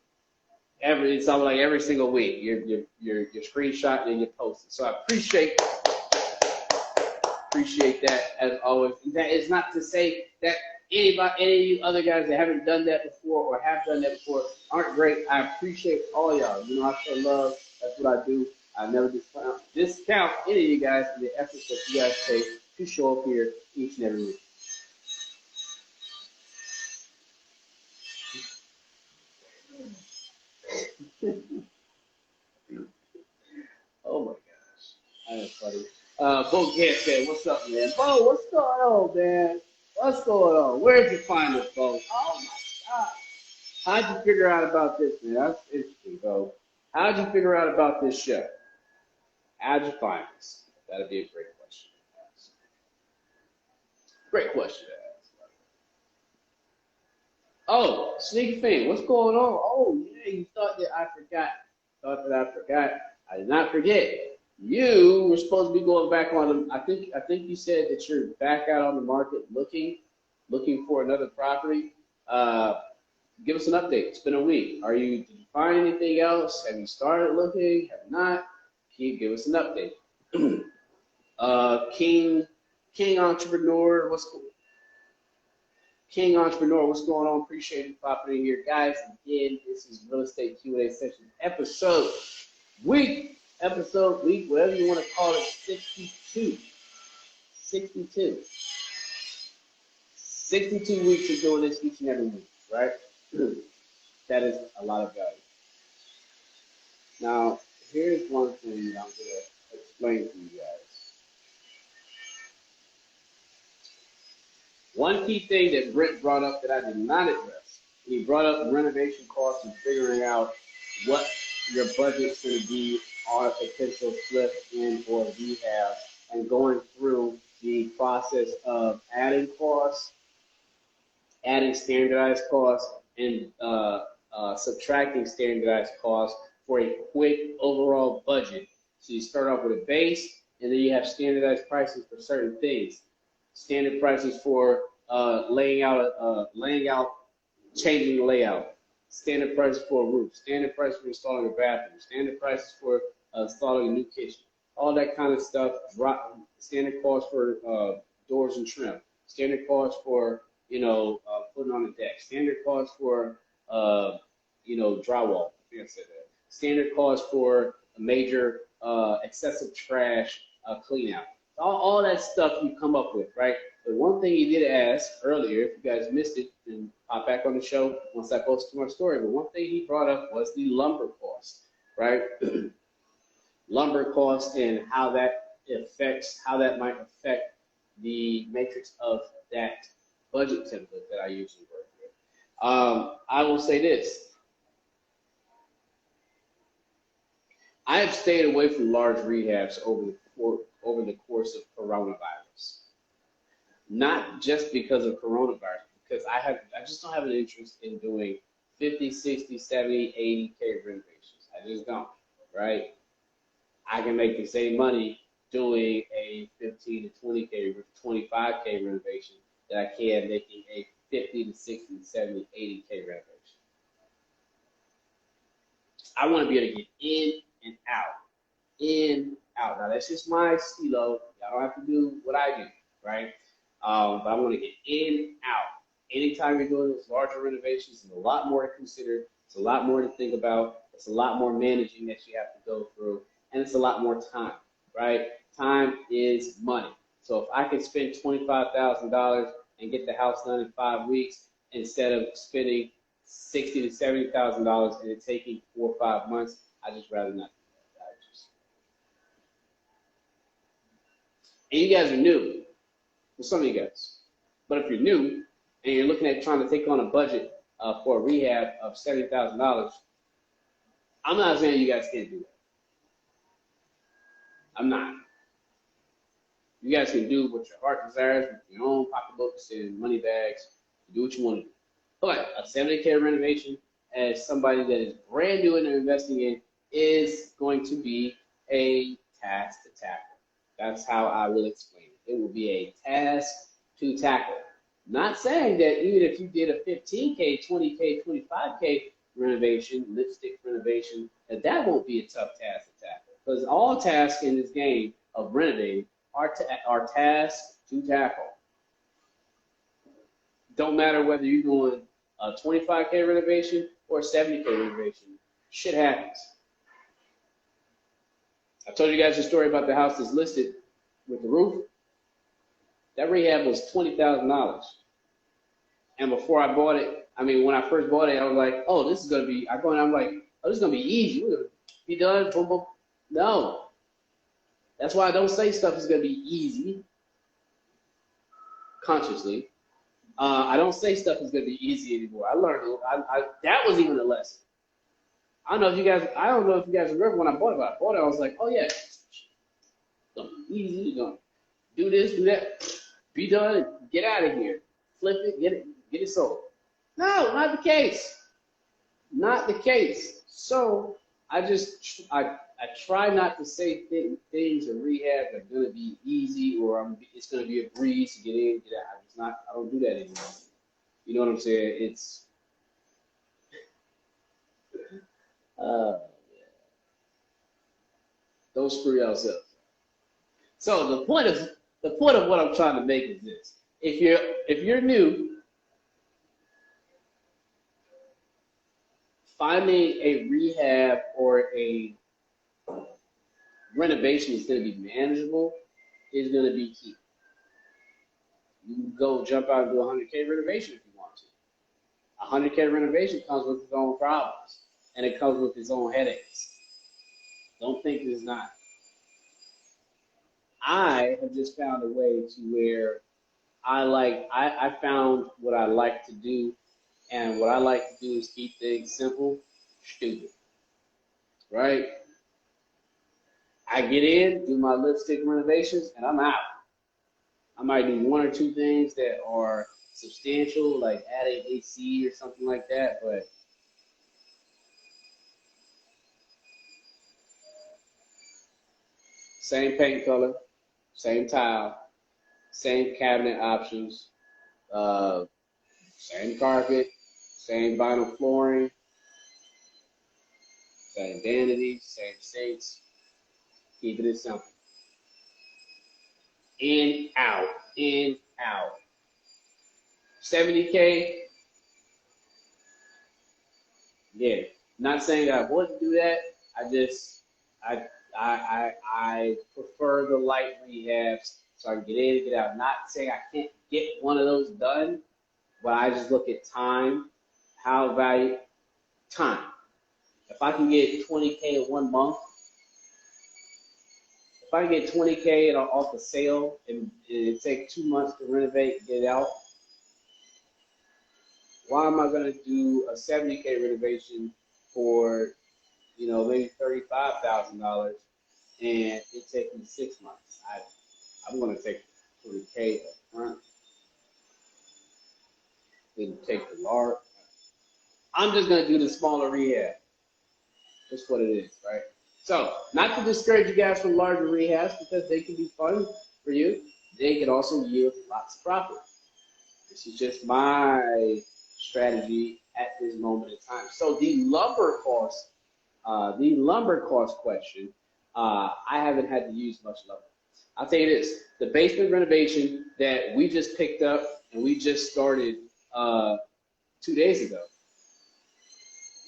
It's almost like every single week you're screenshotting and you're posting. So I appreciate that as always. That is not to say that any of you other guys that haven't done that before or have done that before aren't great. I appreciate all y'all. You know, I show love. That's what I do. I never discount any of you guys and the efforts that you guys take to show up here each and every week. Oh my gosh. That is funny. Bo Gant said, what's up, man? Bo, what's going on, man? What's going on? Where'd you find this, Bo? Oh my God. How'd you figure out about this, man? That's interesting, Bo. How'd you figure out about this show? How'd you find this? That'd be a great question to ask. Great question to ask. Oh, Sneaker Fiend, what's going on? Oh, yeah, you thought that I forgot. I did not forget. You were supposed to be going back on them. I think you said that you're back out on the market looking for another property. Give us an update. It's been a week. Did you find anything else? Have you started looking? Have you not? Can you give us an update? King Entrepreneur, what's going on? Appreciate you popping in here, guys. Again, this is Real Estate Q&A session episode week, whatever you want to call it, 62. 62 weeks of doing this each and every week, right? That is a lot of value. Now, here's one thing that I'm going to explain to you guys. One key thing that Brent brought up that I did not address, he brought up renovation costs and figuring out what your budget's going to be on a potential flip in or rehab, and going through the process of adding costs, adding standardized costs, and subtracting standardized costs for a quick overall budget. So you start off with a base, and then you have standardized prices for certain things. Standard prices for changing the layout. Standard prices for a roof. Standard price for installing a bathroom. Standard prices for installing a new kitchen. All that kind of stuff. Standard cost for doors and trim. Standard cost for putting on a deck. Standard cost for drywall. I think I said that. Standard cost for a major excessive trash clean out. All that stuff you come up with, right? But one thing he did ask earlier, if you guys missed it, then pop back on the show once I post my story. But one thing he brought up was the lumber cost, right? Lumber cost and how that might affect the matrix of that budget template that I usually work with. I will say this. I have stayed away from large rehabs over the course of coronavirus. Not just because of coronavirus, because I just don't have an interest in doing 50, 60, 70, 80K renovations. I just don't, right? I can make the same money doing a 15 to 20K, 25K renovation that I can making a 50 to 60, 70, 80K renovation. I want to be able to get in and out, in, out. Now that's just my stilo. Y'all don't have to do what I do, right? But I want to get in, out. Anytime you're doing those larger renovations, there's a lot more to consider. It's a lot more to think about. It's a lot more managing that you have to go through, and it's a lot more time, right? Time is money. So if I can spend $25,000 and get the house done in 5 weeks instead of spending $60,000 to $70,000 and it taking 4 or 5 months, I just rather not. And you guys are new, for some of you guys. But if you're new and you're looking at trying to take on a budget for a rehab of $70,000, I'm not saying you guys can't do that. I'm not. You guys can do what your heart desires with your own pocketbooks and money bags. Do what you want to do. But a 70K renovation, as somebody that is brand new and investing in, is going to be a task to tackle. That's how I will explain it. It will be a task to tackle. Not saying that even if you did a 15K, 20K, 25K renovation, lipstick renovation, that won't be a tough task to tackle. Because all tasks in this game of renovating are tasks to tackle. Don't matter whether you're doing a 25K renovation or a 70K renovation. Shit happens. I told you guys the story about the house that's listed with the roof. That rehab was $20,000. And before I bought it, when I first bought it, I was like, oh, this is going to be, I'm like, oh, this is going to be easy. We're going to be done, boom, boom. No. That's why I don't say stuff is going to be easy, consciously. I don't say stuff is going to be easy anymore. I learned, that was even a lesson. I don't know if you guys remember when I bought it, but I was like, oh yeah, it's gonna be easy, you're gonna do this, do that, be done, get out of here, flip it, get it sold. No, not the case. Not the case. So I try not to say things in rehab are gonna be easy or it's gonna be a breeze to get in, get out. I don't do that anymore. You know what I'm saying? It's don't screw yourself. So the point of what I'm trying to make is this: if you're new, finding a rehab or a renovation is going to be manageable is going to be key. You can go jump out and do a 100K renovation if you want to. A 100K renovation comes with its own problems. And it comes with its own headaches. Don't think it's not. I have just found a way to where I found what I like to do, and what I like to do is keep things simple, stupid. Right? I get in, do my lipstick renovations, and I'm out. I might do 1 or 2 things that are substantial, like adding AC or something like that, but same paint color, same tile, same cabinet options, same carpet, same vinyl flooring, same vanities, same sinks. Keep it simple. In, out, in, out. 70K, yeah. Not saying that I want to do that. I prefer the light rehabs so I can get in and get out. Not saying I can't get one of those done, but I just look at time, how value, time. If I can get 20K in 1 month, if I can get 20K off the sale and it take 2 months to renovate and get it out, why am I going to do a 70K renovation for maybe $35,000, and it takes me 6 months. I'm going to take 20K up front, then take the large. I'm just going to do the smaller rehab. That's what it is, right? So, not to discourage you guys from larger rehabs because they can be fun for you. They can also yield lots of profit. This is just my strategy at this moment in time. So the lumber cost question, I haven't had to use much lumber. I'll tell you this: the basement renovation that we just picked up and we just started 2 days ago.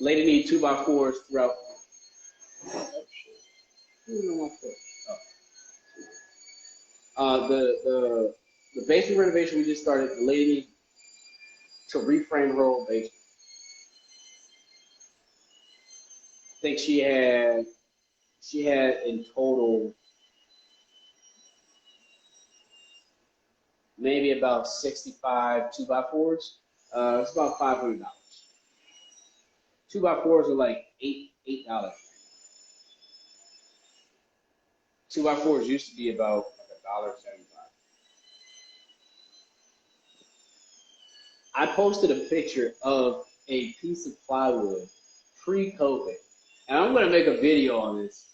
Lady need 2x4s throughout. The basement renovation we just started. The lady needs to reframe her whole basement. I think she had in total maybe about 65 2x4s. It's about $500. 2x4s are like $8. 2x4s used to be about like $1.75. I posted a picture of a piece of plywood pre-COVID, and I'm going to make a video on this.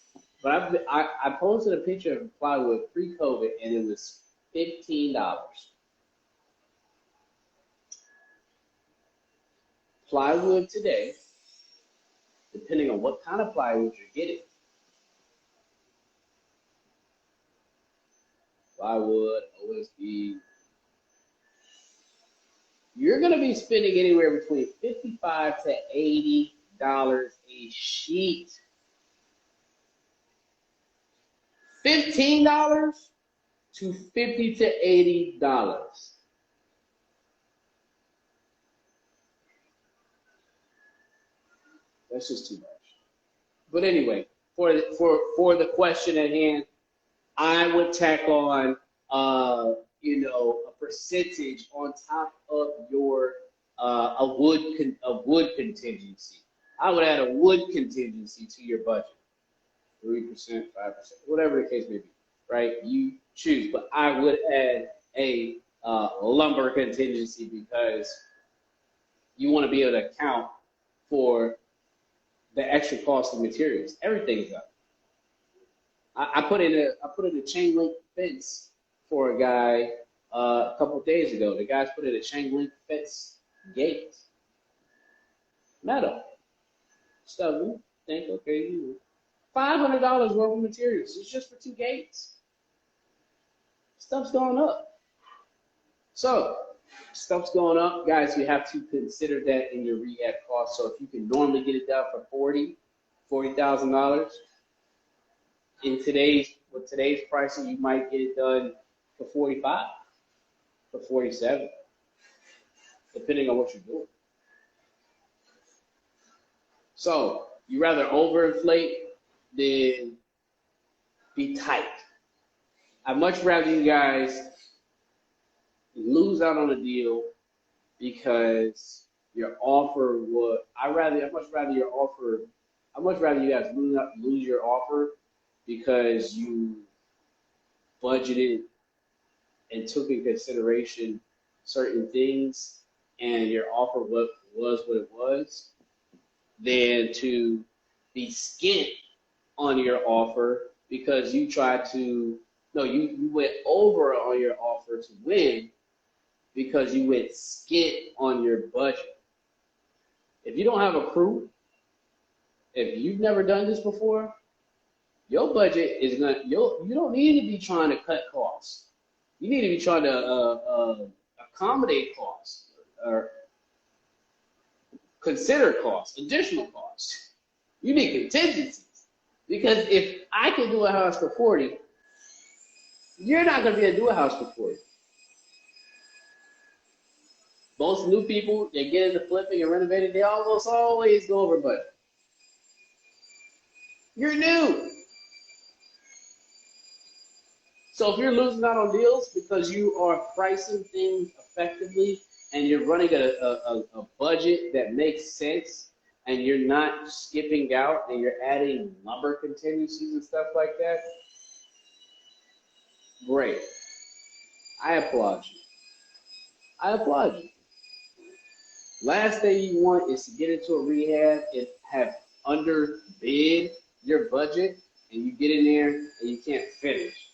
But I posted a picture of plywood pre-COVID, and it was $15. Plywood today, depending on what kind of plywood you're getting, plywood, OSB, you're going to be spending anywhere between $55 to $80 a sheet. $15 to $50 to $80. That's just too much. But anyway, for the question at hand, I would tack on a percentage on top of your a wood contingency. I would add a wood contingency to your budget. 3%, 5%, whatever the case may be, right? You choose, but I would add a lumber contingency because you want to be able to account for the extra cost of materials. Everything's up. I put in a chain link fence for a guy a couple of days ago. The guys put in a chain link fence gate, metal. So think, okay, $500 worth of materials. It's just for 2 gates. Stuff's going up. So stuff's going up, guys. You have to consider that in your rehab cost. So if you can normally get it done for $40,000, with today's pricing, you might get it done for 45, for 47, depending on what you're doing. So you rather overinflate than be tight. I'd much rather you guys lose out on a deal because your offer would. I'd much rather you guys lose your offer because you budgeted and took in consideration certain things and your offer was what it was, than to be skint on your offer because you went over on your offer to win because you went skint on your budget. If you don't have a crew, if you've never done this before, your budget is not. You don't need to be trying to cut costs. You need to be trying to accommodate costs or consider costs, additional costs. You need contingencies because if I can do a house for 40, you're not going to be able to do a house for 40. Most new people that get into flipping and renovating, they almost always go over budget. You're new. So if you're losing out on deals because you are pricing things effectively and you're running a budget that makes sense, and you're not skipping out and you're adding lumber contingencies and stuff like that, great. I applaud you. I applaud you. Last thing you want is to get into a rehab and have underbid your budget, and you get in there and you can't finish.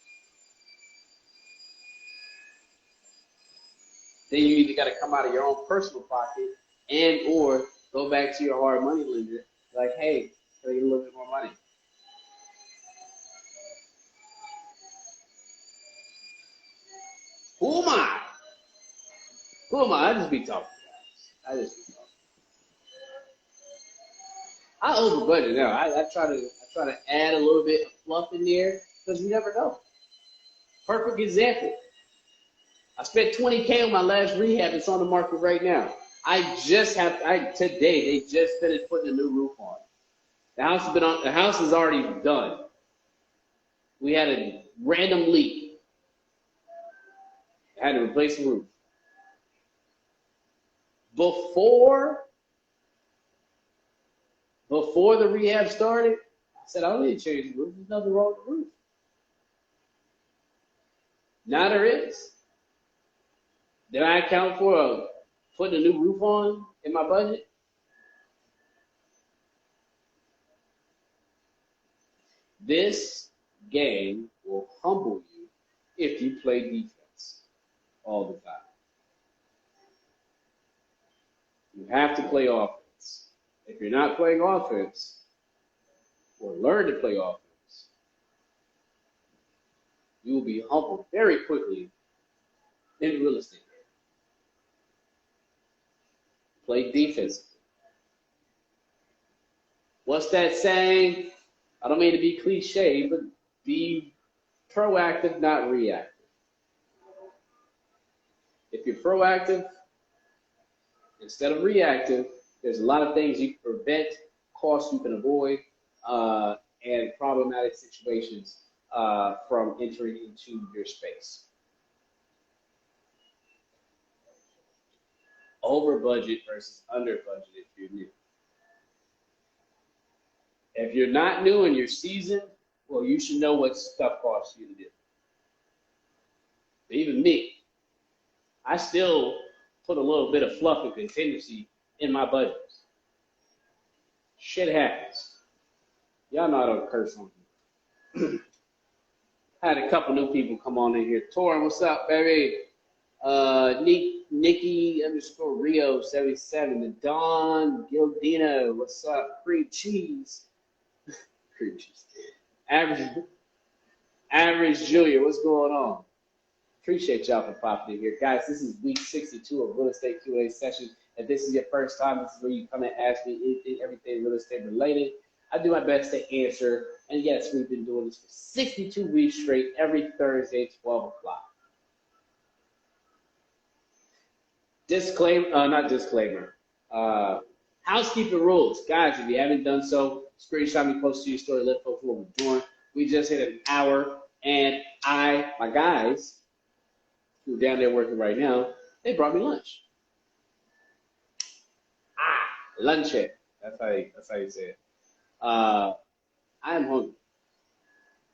Then you either got to come out of your own personal pocket and or go back to your hard money lender, like, hey, can I get a little bit more money? Who am I? Who am I? I just be talking, guys. I just be talking. I over budget now. I try to add a little bit of fluff in there because you never know. Perfect example. I spent $20K on my last rehab. It's on the market right now. Today they just finished putting a new roof on. The house is already done. We had a random leak. I had to replace the roof. Before the rehab started, I said, I don't need to change the roof. There's nothing wrong with the roof. Now there is. Did I account for putting a new roof on in my budget? This game will humble you if you play defense all the time. You have to play offense. If you're not playing offense, or learn to play offense, you will be humbled very quickly in real estate. Play defense. What's that saying? I don't mean to be cliche, but be proactive, not reactive. If you're proactive instead of reactive, there's a lot of things you can prevent, costs you can avoid, and problematic situations from entering into your space. Over budget versus under budget if you're new. If you're not new and you're seasoned, well, you should know what stuff costs you to do. But even me, I still put a little bit of fluff and contingency in my budgets. Shit happens. Y'all know I don't curse on you. I had a couple new people come on in here. Torin, what's up, baby? Nikki _ Rio 77. The Don Gildino, what's up? Cream cheese. Cream cheese. Average Julia, what's going on? Appreciate y'all for popping in here. Guys, this is week 62 of Real Estate Q&A session. If this is your first time, this is where you come and ask me anything, everything real estate related. I do my best to answer. And yes, we've been doing this for 62 weeks straight, every Thursday, 12 o'clock. Disclaimer. Housekeeping rules. Guys, if you haven't done so, screenshot me, post to your story, let folks know what we're doing. We just hit an hour, and my guys, who are down there working right now, they brought me lunch. Lunch it. That's how you say it. I am hungry.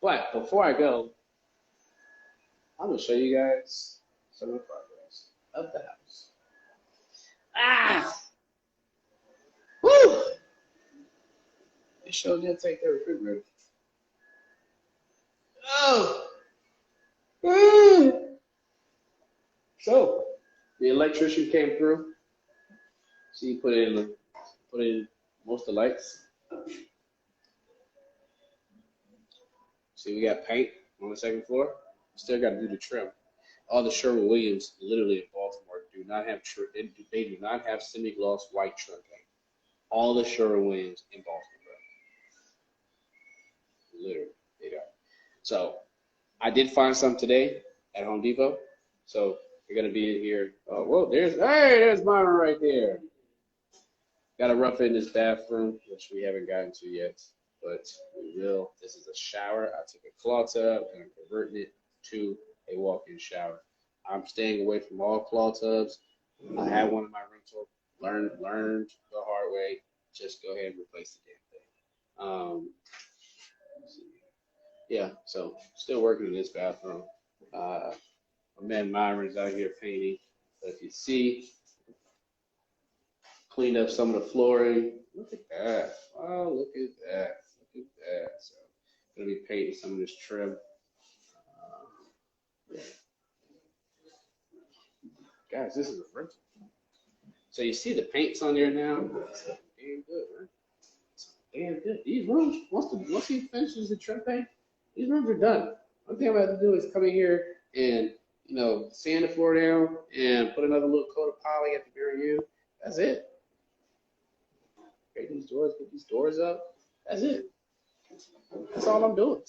But before I go, I'm going to show you guys some of the progress of the house. Woo! It sure did take their refrigerator. Oh! So, the electrician came through. See, put in most of the lights. See, we got paint on the second floor. Still got to do the trim. All the Sherwin-Williams, literally in Baltimore, do not have semi-gloss white trim paint. All the Sherwin-Williams in Baltimore, literally, they don't. So, I did find some today at Home Depot. So, they're gonna be in here. Oh, whoa, there's Myron right there. Got to rough in this bathroom, which we haven't gotten to yet, but we will. This is a shower. I took a claw tub and I'm converting it to a walk-in shower. I'm staying away from all claw tubs. I had one in my rental. Learned the hard way. just go ahead and replace the damn thing. Let's see. Yeah, so still working in this bathroom. My man Myron's out here painting. But if you see, cleaned up some of the flooring. Look at that. Oh, look at that. Look at that. So gonna be painting some of this trim. Yeah. Guys, this is a rental. So you see the paints on there now? It's damn good, right? It's damn good. These rooms, once he finishes the trim paint, these rooms are done. One thing I'm about to do is come in here and sand the floor down and put another little coat of poly at the very end. That's it. Get these doors up. That's it. That's all I'm doing.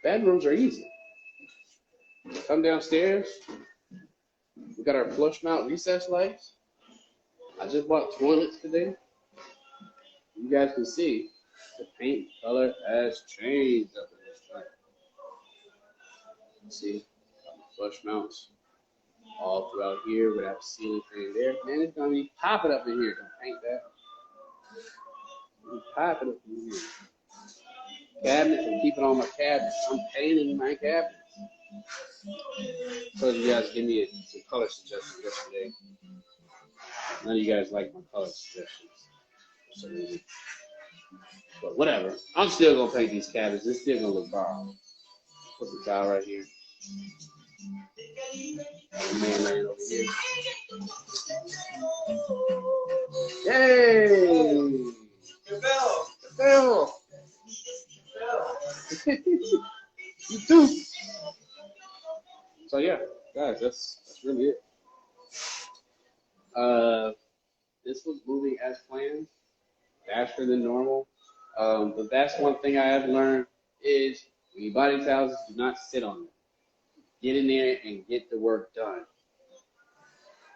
Bedrooms are easy. Come downstairs. We got our flush mount recess lights. I just bought toilets today. You guys can see the paint color has changed up in this joint. See, flush mounts all throughout here. We have a ceiling fan there. Man, it's gonna be popping up in here. Don't paint that. It's popping up in here. Cabinets, I'm keeping all my cabinets. I'm painting my cabinets. So you guys give me some color suggestions yesterday. None of you guys like my color suggestions for some reason. But whatever. I'm still gonna paint these cabinets. It's still gonna look bomb. Put the towel right here. The man laying over here. Yay! Bill! You too. So yeah, guys, that's really it. This was moving as planned, faster than normal. But that's one thing I have learned is when you buy these houses, do not sit on them. Get in there and get the work done.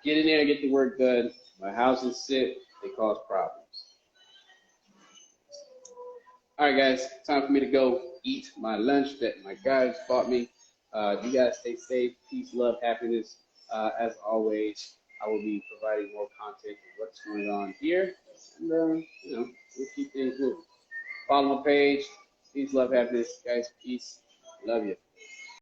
Get in there and get the work done. When houses sit, they cause problems. All right, guys, time for me to go eat my lunch that my guys bought me. You guys stay safe, peace, love, happiness. As always, I will be providing more content of what's going on here, and we'll keep things moving. Follow my page. Peace, love, happiness, guys. Peace, love you.